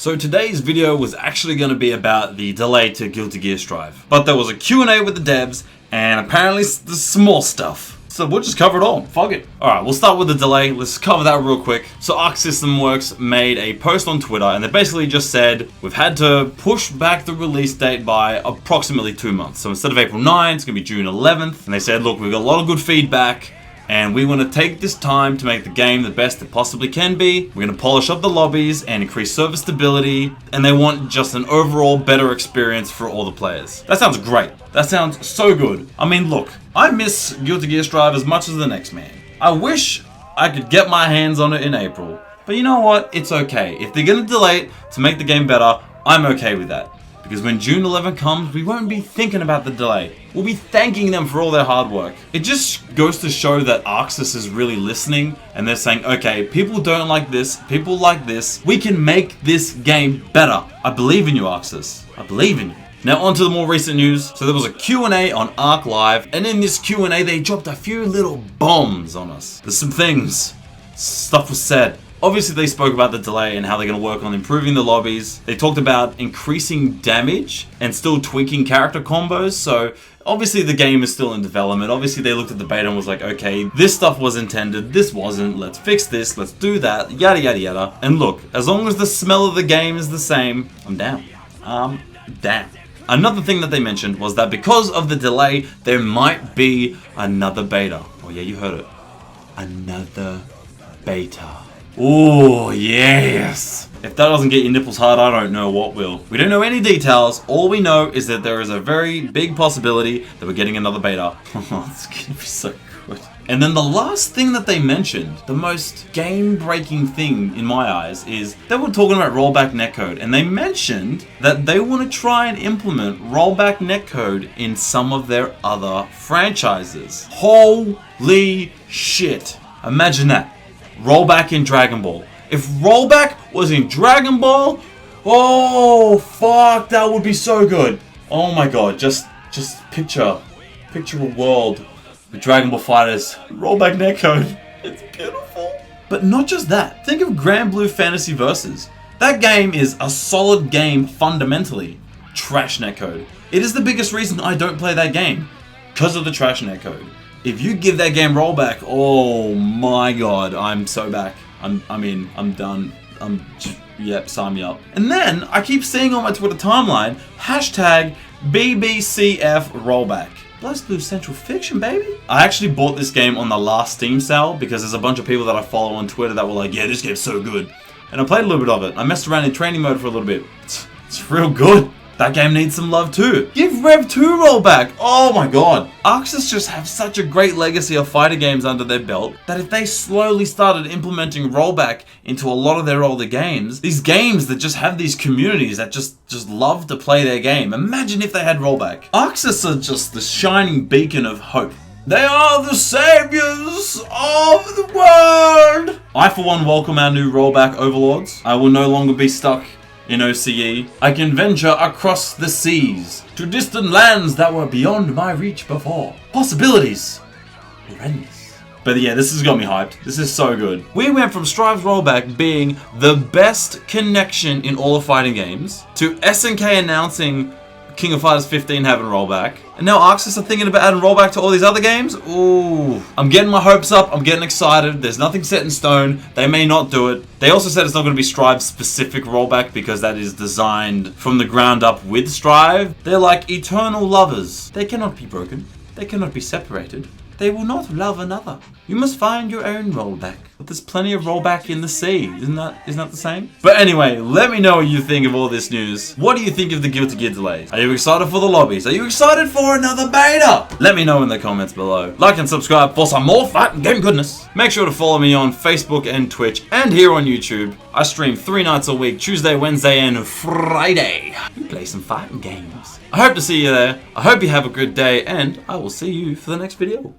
So today's video was actually going to be about the delay to Guilty Gear Strive. But there was a Q&A with the devs, and apparently there's some more stuff. So we'll just cover it all. Fuck it. Alright, we'll start with the delay. Let's cover that real quick. So Arc System Works made a post on Twitter, and they basically just said, we've had to push back the release date by approximately 2 months. So instead of April 9th, it's going to be June 11th. And they said, look, we've got a lot of good feedback, and we want to take this time to make the game the best it possibly can be. We're going to polish up the lobbies and increase server stability, and they want just an overall better experience for all the players. That sounds great. That sounds so good. I mean, look, I miss Guilty Gear Strive as much as the next man. I wish I could get my hands on it in April. But you know what? It's okay. If they're going to delay it to make the game better, I'm okay with that. Because when June 11 comes, we won't be thinking about the delay. We'll be thanking them for all their hard work. It just goes to show that Arxis is really listening, and they're saying, okay, people don't like this, people like this. We can make this game better. I believe in you, Arxis. I believe in you. Now on to the more recent news. So there was a Q&A on Arc Live, and in this Q&A they dropped a few little bombs on us. There's some things. Stuff was said. Obviously they spoke about the delay and how they're going to work on improving the lobbies. They talked about increasing damage and still tweaking character combos. So obviously the game is still in development. Obviously they looked at the beta and was like, okay, this stuff was intended, this wasn't, let's fix this, let's do that, yada yada yada. And look, as long as the smell of the game is the same, I'm down. I'm down. Another thing that they mentioned was that because of the delay, there might be another beta. Oh yeah, you heard it. Another beta. Oh, yes! If that doesn't get your nipples hard, I don't know what will. We don't know any details. All we know is that there is a very big possibility that we're getting another beta. Oh, it's gonna be so good. And then the last thing that they mentioned, the most game-breaking thing in my eyes, is they were talking about rollback netcode, and they mentioned that they want to try and implement rollback netcode in some of their other franchises. Holy shit! Imagine that. Rollback in Dragon Ball. If rollback was in Dragon Ball, oh fuck, that would be so good. Oh my god, just picture a world with Dragon Ball fighters. Rollback netcode. It's beautiful. But not just that. Think of Grand Blue Fantasy Versus. That game is a solid game fundamentally. Trash netcode. It is the biggest reason I don't play that game. Because of the trash netcode. If you give that game rollback, oh my god, I'm so back. I'm in, I'm done. Yep, sign me up. And then, I keep seeing on my Twitter timeline, hashtag BBCF rollback. Blast Blue Central Fiction, baby. I actually bought this game on the last Steam sale because there's a bunch of people that I follow on Twitter that were like, yeah, this game's so good. And I played a little bit of it. I messed around in training mode for a little bit. It's real good. That game needs some love too. Give Rev 2 rollback. Oh my god. Arxis just have such a great legacy of fighter games under their belt that if they slowly started implementing rollback into a lot of their older games, these games that just have these communities that just love to play their game, imagine if they had rollback. Arxis are just the shining beacon of hope. They are the saviors of the world. I for one welcome our new rollback overlords. I will no longer be stuck in OCE, I can venture across the seas to distant lands that were beyond my reach before. Possibilities were endless. But yeah, this has got me hyped. This is so good. We went from Strive's rollback being the best connection in all of fighting games to SNK announcing King of Fighters 15 having rollback. And now Arxis are thinking about adding rollback to all these other games? Ooh. I'm getting my hopes up. I'm getting excited. There's nothing set in stone. They may not do it. They also said it's not going to be Strive-specific rollback because that is designed from the ground up with Strive. They're like eternal lovers. They cannot be broken. They cannot be separated. They will not love another. You must find your own rollback. But there's plenty of rollback in the sea. Isn't that the same? But anyway, let me know what you think of all this news. What do you think of the Guilty Gear delays? Are you excited for the lobbies? Are you excited for another beta? Let me know in the comments below. Like and subscribe for some more fighting game goodness. Make sure to follow me on Facebook and Twitch and here on YouTube. I stream 3 nights a week, Tuesday, Wednesday, and Friday. We play some fighting games. I hope to see you there. I hope you have a good day, and I will see you for the next video.